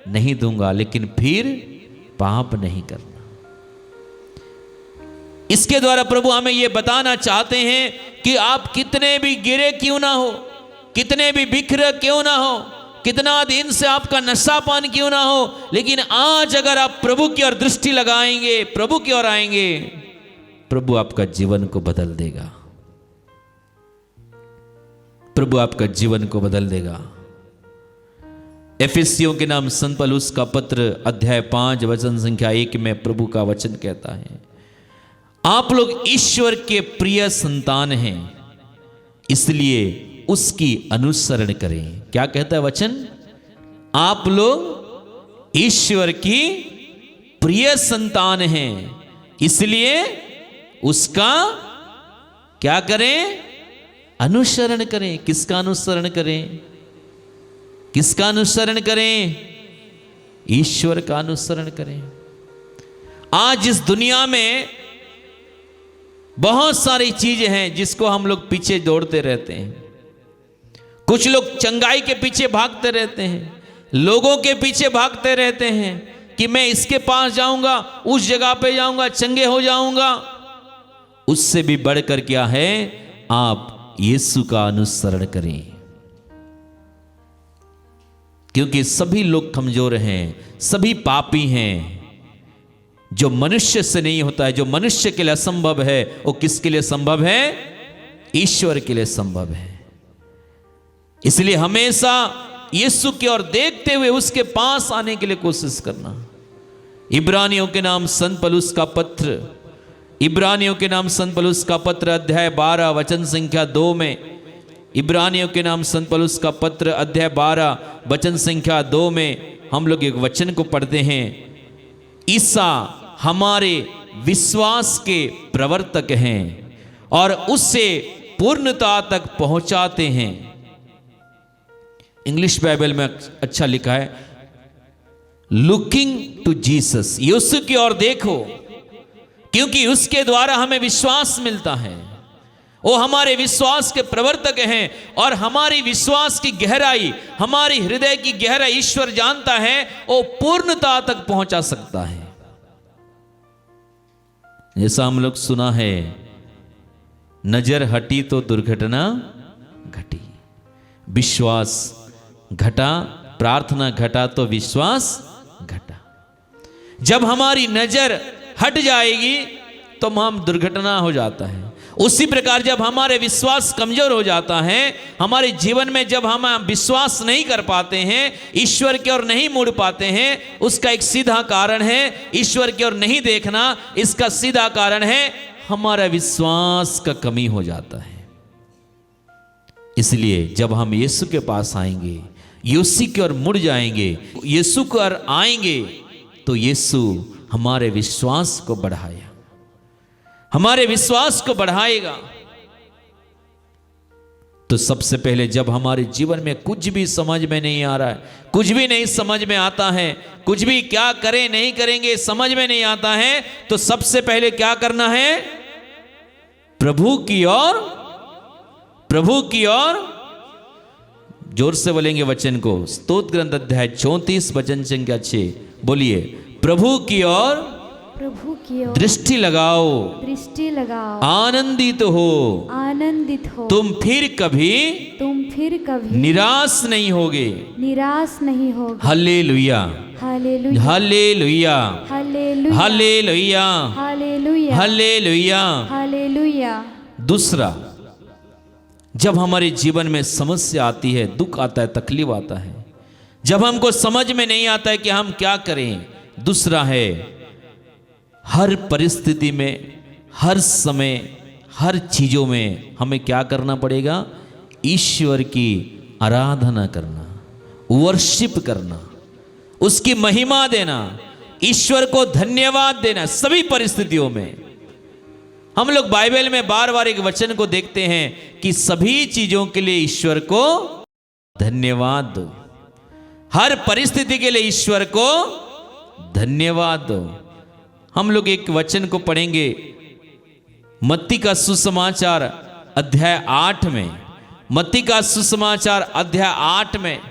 नहीं दूंगा, लेकिन फिर पाप नहीं करना। इसके द्वारा प्रभु हमें यह बताना चाहते हैं कि आप कितने भी गिरे क्यों ना हो, कितने भी बिखरे क्यों ना हो, कितना दिन से आपका नशापान क्यों ना हो, लेकिन आज अगर आप प्रभु की ओर दृष्टि लगाएंगे, प्रभु की ओर आएंगे, प्रभु आपका जीवन को बदल देगा। प्रभु आपका जीवन को बदल देगा। एफिसियों के नाम संत पौलुस का पत्र अध्याय 5 वचन संख्या 1 में प्रभु का वचन कहता है, आप लोग ईश्वर के प्रिय संतान हैं, इसलिए उसकी अनुसरण करें। क्या कहता है वचन, आप लोग ईश्वर की प्रिय संतान हैं, इसलिए उसका क्या करें, अनुसरण करें। किसका अनुसरण करें, किसका अनुसरण करें, ईश्वर का अनुसरण करें। आज इस दुनिया में बहुत सारी चीजें हैं जिसको हम लोग पीछे दौड़ते रहते हैं। कुछ लोग चंगाई के पीछे भागते रहते हैं, लोगों के पीछे भागते रहते हैं कि मैं इसके पास जाऊंगा, उस जगह पे जाऊंगा, चंगे हो जाऊंगा। उससे भी बढ़कर क्या है, आप यीशु का अनुसरण करें, क्योंकि सभी लोग कमजोर हैं, सभी पापी हैं। जो मनुष्य से नहीं होता है, जो मनुष्य के लिए असंभव है, वो किसके लिए संभव है, ईश्वर के लिए संभव है। इसलिए हमेशा यीशु की ओर देखते हुए उसके पास आने के लिए कोशिश करना। इब्रानियों के नाम संत पौलुस का पत्र, इब्रानियों के नाम संत पौलुस का पत्र अध्याय 12 वचन संख्या 2 में, इब्रानियों के नाम संत पौलुस का पत्र अध्याय 12 वचन संख्या 2 में हम लोग एक वचन को पढ़ते हैं, ईसा हमारे विश्वास के प्रवर्तक हैं और उससे पूर्णता तक पहुंचाते हैं। इंग्लिश बाइबल में अच्छा लिखा है, लुकिंग टू जीसस, यीशु की ओर देखो, क्योंकि उसके द्वारा हमें विश्वास मिलता है। वो हमारे विश्वास के प्रवर्तक हैं और हमारी विश्वास की गहराई, हमारी हृदय की गहराई ईश्वर जानता है, वो पूर्णता तक पहुंचा सकता है। जैसा हम लोग सुना है, नजर हटी तो दुर्घटना घटी। विश्वास घटा, प्रार्थना घटा तो विश्वास घटा। जब हमारी नजर हट जाएगी तो हम दुर्घटना हो जाता है। उसी प्रकार जब हमारे विश्वास कमजोर हो जाता है, हमारे जीवन में जब हम विश्वास नहीं कर पाते हैं, ईश्वर की ओर नहीं मुड़ पाते हैं, उसका एक सीधा कारण है ईश्वर की ओर नहीं देखना। इसका सीधा कारण है हमारा विश्वास का कमी हो जाता है। इसलिए जब हम यीशु के पास आएंगे, यीशु की ओर मुड़ जाएंगे, यीशु की ओर आएंगे, तो यीशु हमारे विश्वास को बढ़ाया, हमारे विश्वास को बढ़ाएगा। तो सबसे पहले जब हमारे जीवन में कुछ भी समझ में नहीं आ रहा है, कुछ भी नहीं समझ में आता है, कुछ भी क्या करें नहीं करेंगे समझ में नहीं आता है, तो सबसे पहले क्या करना है? प्रभु की ओर, प्रभु की ओर, जोर से बोलेंगे वचन को, स्तोत्र ग्रंथ अध्याय 34 वचन संख्या 6, बोलिए, प्रभु की ओर, प्रभु की ओर दृष्टि लगाओ, दृष्टि लगाओ, आनंदित हो, आनंदित हो, तुम फिर कभी निराश नहीं होगे, निराश नहीं होगे। Hallelujah, hallelujah, hallelujah, hallelujah, hallelujah, hallelujah, hallelujah. Hallelujah. दूसरा, जब हमारे जीवन में समस्या आती है, दुख आता है, तकलीफ आता है, जब हमको समझ में नहीं आता है कि हम क्या करें, दूसरा है हर परिस्थिति में, हर समय, हर चीजों में हमें क्या करना पड़ेगा? ईश्वर की आराधना करना, वर्शिप करना, उसकी महिमा देना, ईश्वर को धन्यवाद देना सभी परिस्थितियों में। हम लोग बाइबल में बार बार एक वचन को देखते हैं कि सभी चीजों के लिए ईश्वर को धन्यवाद दो, हर परिस्थिति के लिए ईश्वर को धन्यवाद दो। हम लोग एक वचन को पढ़ेंगे मत्ती का सुसमाचार अध्याय 8 में, मत्ती का सुसमाचार अध्याय 8 में,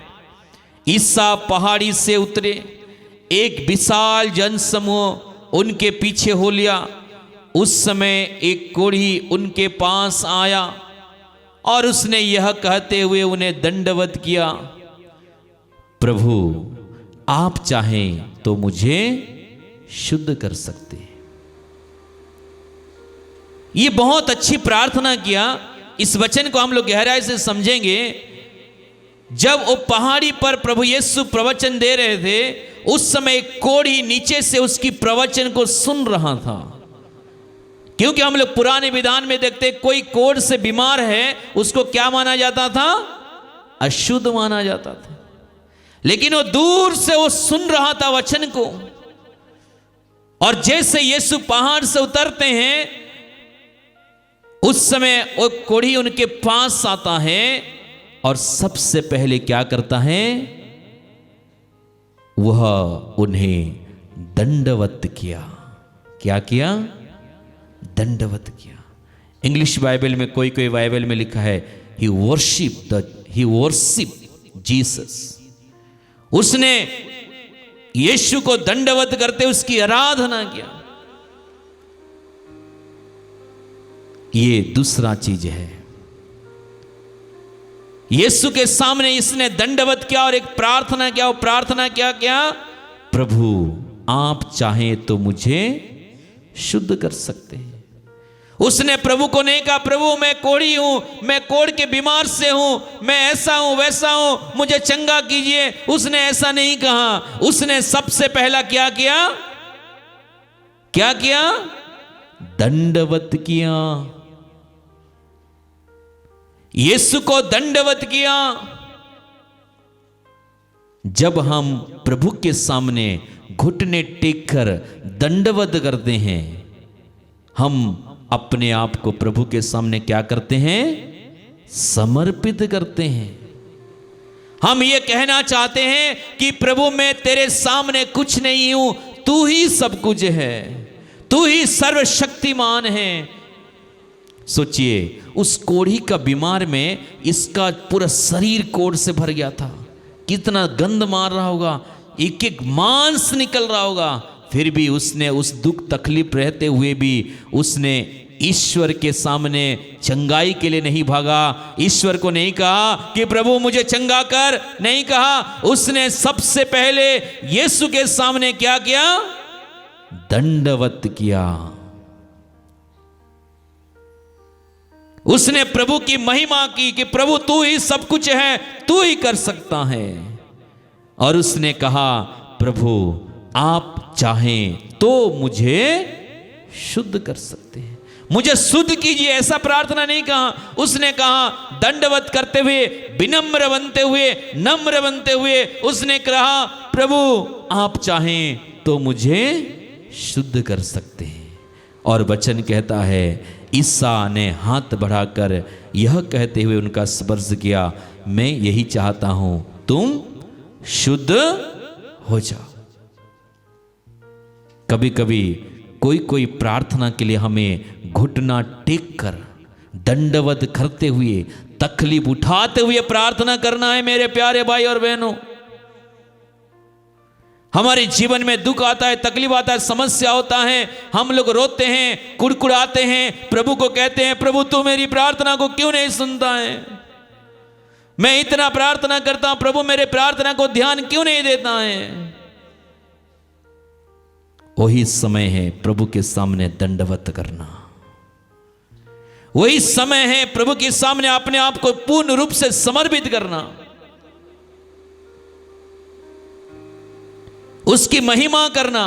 ईसा पहाड़ी से उतरे, एक विशाल जनसमूह उनके पीछे हो लिया। उस समय एक कोढ़ी उनके पास आया और उसने यह कहते हुए उन्हें दंडवत किया, प्रभु आप चाहें तो मुझे शुद्ध कर सकते हैं। ये बहुत अच्छी प्रार्थना किया। इस वचन को हम लोग गहराई से समझेंगे। जब वो पहाड़ी पर प्रभु यीशु प्रवचन दे रहे थे, उस समय एक कोढ़ी नीचे से उसकी प्रवचन को सुन रहा था। क्योंकि हम लोग पुराने विधान में देखते, कोई कोढ़ से बीमार है उसको क्या माना जाता था? अशुद्ध माना जाता था। लेकिन वो दूर से वो सुन रहा था वचन को। और जैसे यीशु पहाड़ से उतरते हैं, उस समय वो कोढ़ी उनके पास आता है और सबसे पहले क्या करता है? वह उन्हें दंडवत किया। क्या किया? दंडवत किया। इंग्लिश बाइबल में, कोई कोई बाइबल में लिखा है ही वर्शिप जीसस। उसने यीशु को दंडवत करते उसकी आराधना किया। ये दूसरा चीज है। यीशु के सामने इसने दंडवत किया और एक प्रार्थना किया। और प्रार्थना क्या? प्रभु आप चाहें तो मुझे शुद्ध कर सकते हैं। उसने प्रभु को नहीं कहा प्रभु मैं कोढ़ी हूं, मैं कोढ़ के बीमार से हूं, मैं ऐसा हूं वैसा हूं, मुझे चंगा कीजिए। उसने ऐसा नहीं कहा। उसने सबसे पहला क्या किया? दंडवत किया। यीशु को दंडवत किया। जब हम प्रभु के सामने घुटने टेक कर दंडवत करते हैं, हम अपने आप को प्रभु के सामने क्या करते हैं? समर्पित करते हैं। हम ये कहना चाहते हैं कि प्रभु मैं तेरे सामने कुछ नहीं हूं, तू ही सब कुछ है, तू ही सर्वशक्तिमान है। सोचिए, उस कोढ़ी का बीमार में इसका पूरा शरीर कोढ़ से भर गया था। कितना गंध मार रहा होगा, एक एक मांस निकल रहा होगा। फिर भी उसने उस दुख तकलीफ रहते हुए भी उसने ईश्वर के सामने चंगाई के लिए नहीं भागा। ईश्वर को नहीं कहा कि प्रभु मुझे चंगा कर, नहीं कहा। उसने सबसे पहले यीशु के सामने क्या किया? दंडवत किया। उसने प्रभु की महिमा की कि प्रभु तू ही सब कुछ है, तू ही कर सकता है। और उसने कहा प्रभु आप चाहें तो मुझे शुद्ध कर सकते हैं, मुझे शुद्ध कीजिए। ऐसा प्रार्थना नहीं कहा। उसने कहा दंडवत करते हुए, विनम्र बनते हुए, नम्र बनते हुए उसने कहा प्रभु आप चाहें तो मुझे शुद्ध कर सकते हैं। और वचन कहता है ईसा ने हाथ बढ़ाकर यह कहते हुए उनका स्पर्श किया, मैं यही चाहता हूं तुम शुद्ध हो जाओ। कभी कभी कोई प्रार्थना के लिए हमें घुटना टेक कर, दंडवत करते हुए, तकलीफ उठाते हुए प्रार्थना करना है। मेरे प्यारे भाई और बहनों, हमारे जीवन में दुख आता है, तकलीफ आता है, समस्या होता है, हम लोग रोते हैं, कुड़कुड़ाते हैं, प्रभु को कहते हैं प्रभु तू मेरी प्रार्थना को क्यों नहीं सुनता है? मैं इतना प्रार्थना करता हूं, प्रभु मेरे प्रार्थना को ध्यान क्यों नहीं देता है? वही समय है प्रभु के सामने दंडवत करना। वही समय है प्रभु के सामने अपने आप को पूर्ण रूप से समर्पित करना, उसकी महिमा करना।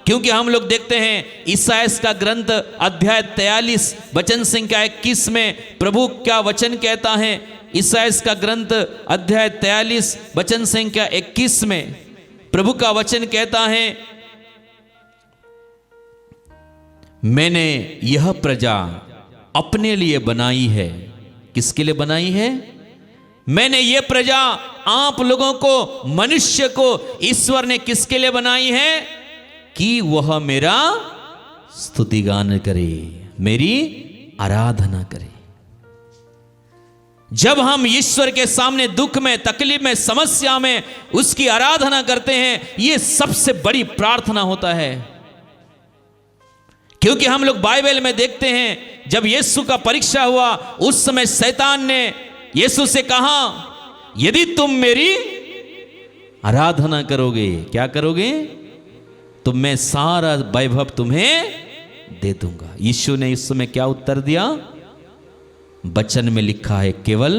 क्योंकि हम लोग देखते हैं ईसाया का ग्रंथ अध्याय 43 वचन संख्या 21 में प्रभु क्या वचन कहता है। ईसाया का ग्रंथ अध्याय 43 वचन संख्या 21 में प्रभु का वचन कहता है मैंने यह प्रजा अपने लिए बनाई है। किसके लिए बनाई है? मैंने ये प्रजा आप लोगों को, मनुष्य को ईश्वर ने किसके लिए बनाई है? कि वह मेरा स्तुतिगान करे, मेरी आराधना करे। जब हम ईश्वर के सामने दुख में, तकलीफ में, समस्या में उसकी आराधना करते हैं, यह सबसे बड़ी प्रार्थना होता है। क्योंकि हम लोग बाइबल में देखते हैं जब यीशु का परीक्षा हुआ उस समय शैतान ने यीशु से कहा यदि तुम मेरी आराधना करोगे, क्या करोगे? तो मैं सारा वैभव तुम्हें दे दूंगा। यीशु ने इस समय क्या उत्तर दिया? वचन में लिखा है केवल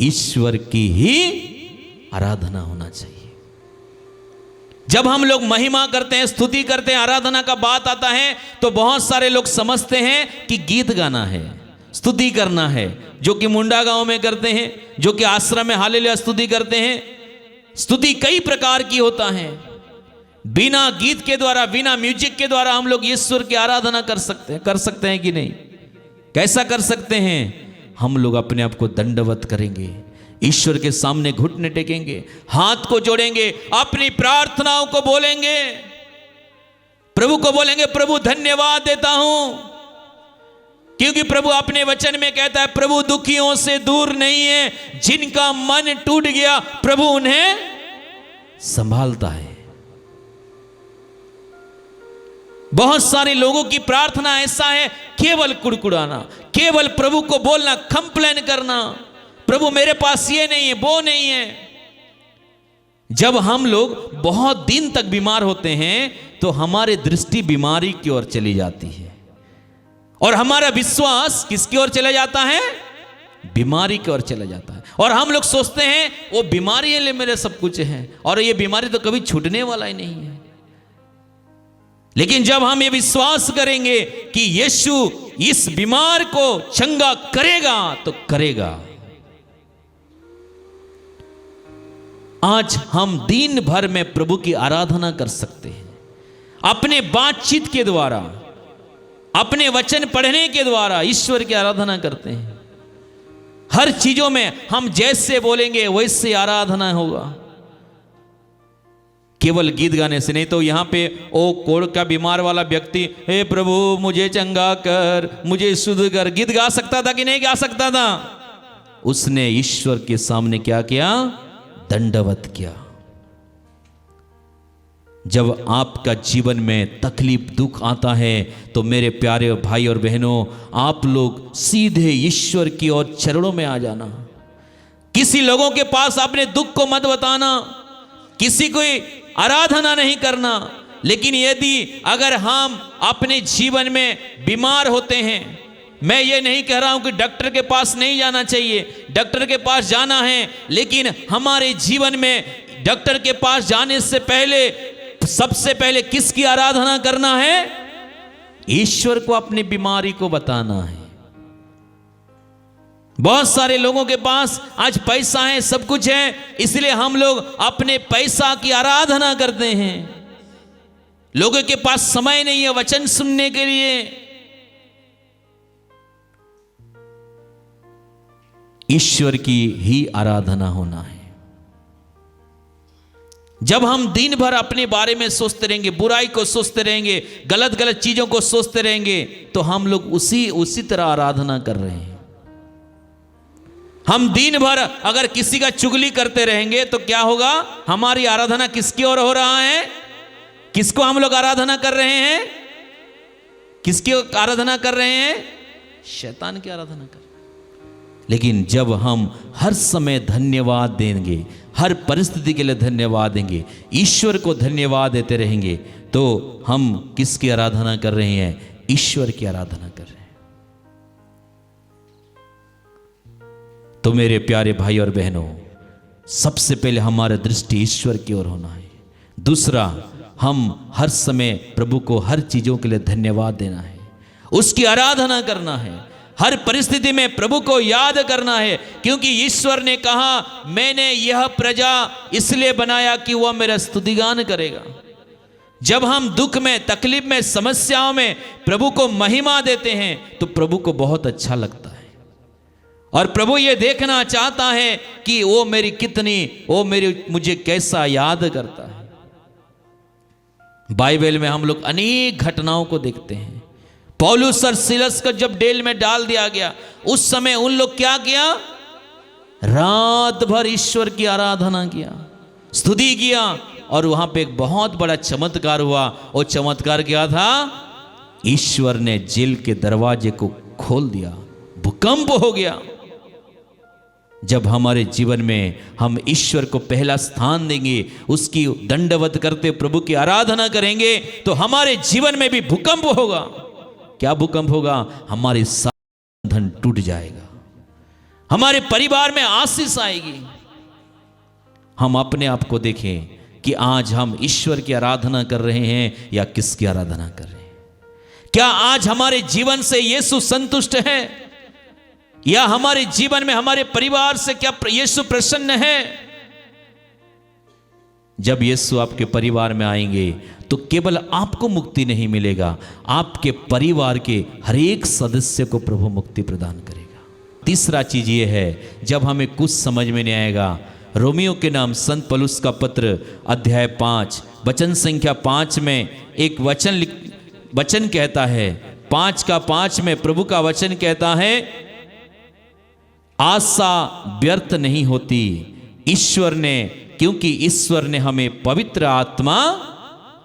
ईश्वर की ही आराधना होना चाहिए। जब हम लोग महिमा करते हैं, स्तुति करते हैं, आराधना का बात आता है तो बहुत सारे लोग समझते हैं कि गीत गाना है, स्तुति करना है, जो कि मुंडा गांव में करते हैं, जो कि आश्रम में हालेलुया स्तुति करते हैं। स्तुति कई प्रकार की होता है। बिना गीत के द्वारा, बिना म्यूजिक के द्वारा हम लोग ईश्वर की आराधना कर सकते हैं कि नहीं? कैसा कर सकते हैं? हम लोग अपने आप को दंडवत करेंगे, ईश्वर के सामने घुटने टेकेंगे, हाथ को जोड़ेंगे, अपनी प्रार्थनाओं को बोलेंगे, प्रभु को बोलेंगे प्रभु धन्यवाद देता हूं। क्योंकि प्रभु अपने वचन में कहता है प्रभु दुखियों से दूर नहीं है, जिनका मन टूट गया प्रभु उन्हें संभालता है। बहुत सारे लोगों की प्रार्थना ऐसा है, केवल कुड़कुड़ाना, केवल प्रभु को बोलना, कंप्लेन करना, प्रभु मेरे पास ये नहीं है, वो नहीं है। जब हम लोग बहुत दिन तक बीमार होते हैं तो हमारी दृष्टि बीमारी की ओर चली जाती है और हमारा विश्वास किसकी ओर चला जाता है? बीमारी की ओर चला जाता है। और हम लोग सोचते हैं वो बीमारी ले मेरे सब कुछ है और ये बीमारी तो कभी छूटने वाला ही नहीं है। लेकिन जब हम ये विश्वास करेंगे कि यीशु इस बीमार को चंगा करेगा तो करेगा। आज हम दिन भर में प्रभु की आराधना कर सकते हैं, अपने बातचीत के द्वारा, अपने वचन पढ़ने के द्वारा ईश्वर की आराधना करते हैं। हर चीजों में हम जैसे बोलेंगे वैसे आराधना होगा, केवल गीत गाने से नहीं। तो यहाँ पे ओ कोढ़ का बीमार वाला व्यक्ति हे प्रभु मुझे चंगा कर, मुझे शुद्ध कर, गीत गा सकता था कि नहीं गा सकता था? उसने ईश्वर के सामने क्या किया? दंडवत किया। जब आपका जीवन में तकलीफ दुख आता है तो मेरे प्यारे भाई और बहनों, आप लोग सीधे ईश्वर की ओर चरणों में आ जाना। किसी लोगों के पास अपने दुख को मत बताना, किसी को आराधना नहीं करना। लेकिन यदि अगर हम अपने जीवन में बीमार होते हैं, मैं ये नहीं कह रहा हूं कि डॉक्टर के पास नहीं जाना चाहिए, डॉक्टर के पास जाना है, लेकिन हमारे जीवन में डॉक्टर के पास जाने से पहले सबसे पहले किसकी आराधना करना है? ईश्वर को अपनी बीमारी को बताना है। बहुत सारे लोगों के पास आज पैसा है, सब कुछ है, इसलिए हम लोग अपने पैसा की आराधना करते हैं। लोगों के पास समय नहीं है वचन सुनने के लिए। ईश्वर की ही आराधना होना है। जब हम दिन भर अपने बारे में सोचते रहेंगे, बुराई को सोचते रहेंगे, गलत गलत चीजों को सोचते रहेंगे, तो हम लोग उसी तरह आराधना कर रहे हैं। हम दिन भर अगर किसी का चुगली करते रहेंगे तो क्या होगा? हमारी आराधना किसकी ओर हो रहा है? किसको हम लोग आराधना कर रहे हैं? किसकी आराधना कर रहे हैं? शैतान की आराधना कर। लेकिन जब हम हर समय धन्यवाद देंगे, हर परिस्थिति के लिए धन्यवाद देंगे, ईश्वर को धन्यवाद देते रहेंगे, तो हम किसकी आराधना कर रहे हैं? ईश्वर की आराधना कर रहे हैं। तो मेरे प्यारे भाई और बहनों, सबसे पहले हमारा दृष्टि ईश्वर की ओर होना है। दूसरा, हम हर समय प्रभु को हर चीजों के लिए धन्यवाद देना है, उसकी आराधना करना है, हर परिस्थिति में प्रभु को याद करना है, क्योंकि ईश्वर ने कहा, मैंने यह प्रजा इसलिए बनाया कि वह मेरा स्तुतिगान करेगा। जब हम दुख में, तकलीफ में, समस्याओं में प्रभु को महिमा देते हैं तो प्रभु को बहुत अच्छा लगता है। और प्रभु ये देखना चाहता है कि वो मुझे कैसा याद करता है। बाइबल में हम लोग अनेक घटनाओं को देखते हैं। पौलुस और सिलस को जब जेल में डाल दिया गया, उस समय उन लोग क्या किया? रात भर ईश्वर की आराधना किया, स्तुति किया, और वहां पे एक बहुत बड़ा चमत्कार हुआ। वो चमत्कार क्या था? ईश्वर ने जेल के दरवाजे को खोल दिया, भूकंप हो गया। जब हमारे जीवन में हम ईश्वर को पहला स्थान देंगे, उसकी दंडवत करते प्रभु की आराधना करेंगे, तो हमारे जीवन में भी भूकंप होगा। क्या भूकंप होगा? हमारे सारे बंधन टूट जाएगा, हमारे परिवार में आशीष आएगी। हम अपने आप को देखें कि आज हम ईश्वर की आराधना कर रहे हैं या किसकी आराधना कर रहे हैं? क्या आज हमारे जीवन से यीशु संतुष्ट है, या हमारे जीवन में, हमारे परिवार से क्या यीशु प्रसन्न है? जब यीशु आपके परिवार में आएंगे तो केवल आपको मुक्ति नहीं मिलेगा, आपके परिवार के हर एक सदस्य को प्रभु मुक्ति प्रदान करेगा। तीसरा चीज ये है, जब हमें कुछ समझ में नहीं आएगा, रोमियो के नाम संत पौलुस का पत्र अध्याय 5 वचन संख्या 5 में एक वचन कहता है, 5 में प्रभु का वचन कहता है, आशा व्यर्थ नहीं होती क्योंकि ईश्वर ने हमें पवित्र आत्मा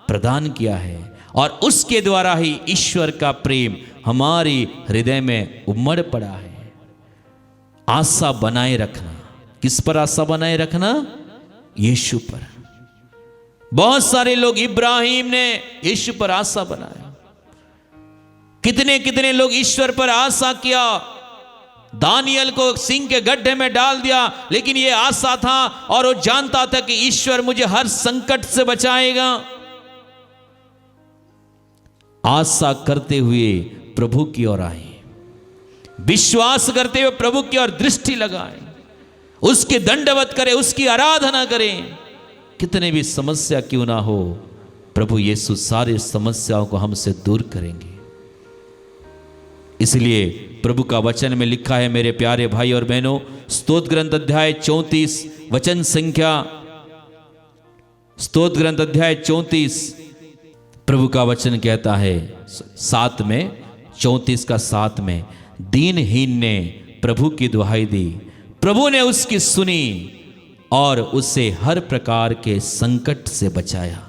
प्रदान किया है, और उसके द्वारा ही ईश्वर का प्रेम हमारी हृदय में उमड़ पड़ा है। आशा बनाए रखना, किस पर आशा बनाए रखना? यीशु पर। बहुत सारे लोग, इब्राहिम ने यीशु पर आशा बनाया, कितने लोग ईश्वर पर आशा किया। दानियल को सिंह के गड्ढे में डाल दिया, लेकिन यह आशा था और वो जानता था कि ईश्वर मुझे हर संकट से बचाएगा। आशा करते हुए प्रभु की ओर आए, विश्वास करते हुए प्रभु की ओर दृष्टि लगाए, उसके दंडवत करें, उसकी आराधना करें। कितने भी समस्या क्यों ना हो, प्रभु यीशु सारी समस्याओं को हमसे दूर करेंगे। इसलिए प्रभु का वचन में लिखा है, मेरे प्यारे भाई और बहनों, स्तोत्र ग्रंथ अध्याय 34 वचन संख्या, स्तोत्र ग्रंथ अध्याय 34 प्रभु का वचन कहता है 7 में, 34 का 7 में, दीनहीन ने प्रभु की दुहाई दी, प्रभु ने उसकी सुनी और उसे हर प्रकार के संकट से बचाया।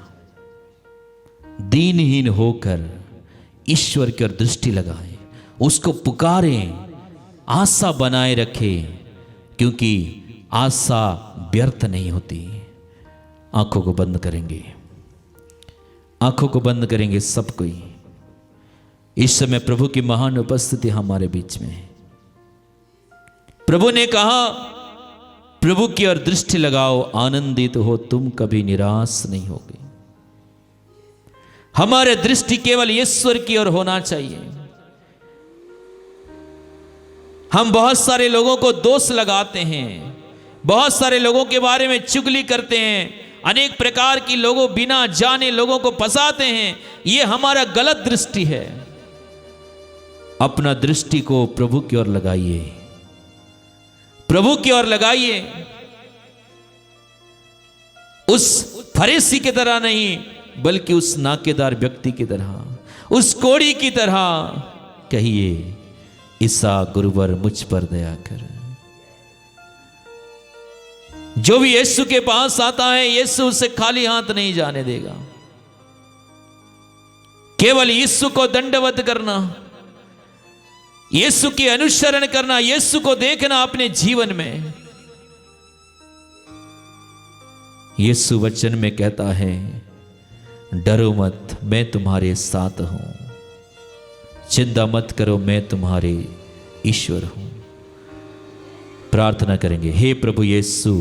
दीनहीन होकर ईश्वर की ओर दृष्टि लगाएं, उसको पुकारें, आशा बनाए रखें, क्योंकि आशा व्यर्थ नहीं होती। आंखों को बंद करेंगे, आंखों को बंद करेंगे सब कोई। इस समय प्रभु की महान उपस्थिति हमारे बीच में है। प्रभु ने कहा, प्रभु की ओर दृष्टि लगाओ, आनंदित हो, तुम कभी निराश नहीं होगे। हमारे दृष्टि केवल ईश्वर की ओर होना चाहिए। हम बहुत सारे लोगों को दोष लगाते हैं, बहुत सारे लोगों के बारे में चुगली करते हैं, अनेक प्रकार की लोगों बिना जाने लोगों को फंसाते हैं। यह हमारा गलत दृष्टि है। अपना दृष्टि को प्रभु की ओर लगाइए, प्रभु की ओर लगाइए। उस फरीसी की तरह नहीं, बल्कि उस नाकेदार व्यक्ति की तरह, उस कोढ़ी की तरह कहिए, ईसा गुरुवर मुझ पर दया कर। जो भी यीशु के पास आता है, यीशु उसे खाली हाथ नहीं जाने देगा। केवल यीशु को दंडवत करना, यीशु की अनुसरण करना, यीशु को देखना अपने जीवन में। यीशु वचन में कहता है, डरो मत, मैं तुम्हारे साथ हूं, चिंता मत करो, मैं तुम्हारे ईश्वर हूं। प्रार्थना करेंगे, हे प्रभु यीशु,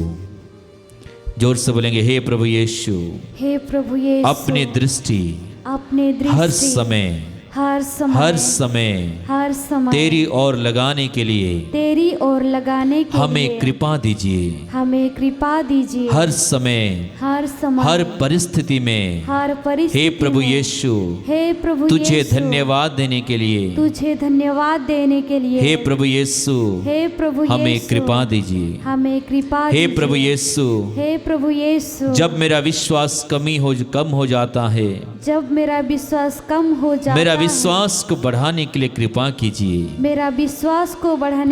जोर से बोलेंगे, हे प्रभु यीशु, हे प्रभु यीशु, अपनी दृष्टि हर समय हर समय तेरी ओर लगाने के लिए हमें कृपा दीजिए। हर समय हर परिस्थिति में हे प्रभु यीशु, तुझे धन्यवाद देने के लिए हे प्रभु यीशु, हमें कृपा दीजिए। हे प्रभु यीशु, जब मेरा विश्वास कम हो जाता है, मेरा विश्वास को बढ़ाने के लिए कृपा कीजिए।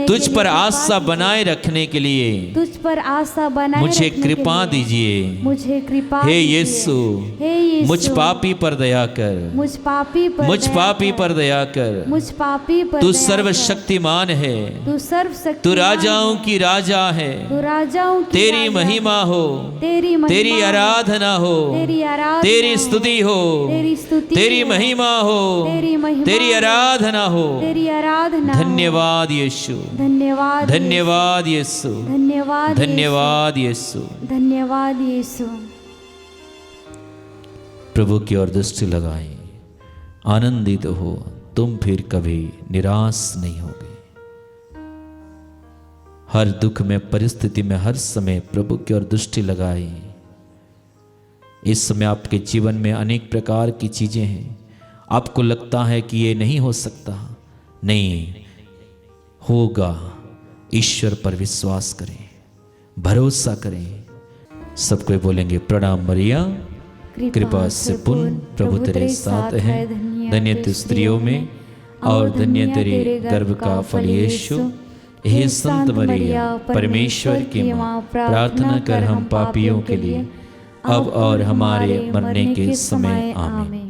तुझ पर आशा बनाए रखने के लिए मुझे कृपा दीजिए। हे यीशु, मुझ पापी पर दया कर, मुझ पापी पर दया कर। तू सर्वशक्तिमान है, तू राजाओं की राजा है। तेरी महिमा हो, तेरी आराधना हो, तेरी स्तुति हो, तेरी महिमा हो, तेरी आराधना हो। धन्यवाद यीशु, धन्यवाद यीशु, धन्यवाद यीशु, धन्यवाद यीशु। प्रभु की ओर दृष्टि लगाएं, आनंदित हो, तुम फिर कभी निराश नहीं होगे। हर दुख में, परिस्थिति में, हर समय प्रभु की ओर दृष्टि लगाएं। इस समय आपके जीवन में अनेक प्रकार की चीजें हैं। आपको लगता है कि ये नहीं हो सकता, नहीं होगा। ईश्वर पर विश्वास करें, भरोसा करें। सब कोई बोलेंगे, प्रणाम मरिया, कृपा से पूर्ण प्रभु तेरे साथ है, धन्य तू स्त्रियों में और धन्य तेरे गर्भ का फल यीशु। हे संत मरिया, परमेश्वर की मां, प्रार्थना कर हम पापियों के लिए, अब और हमारे मरने के समय। आमीन।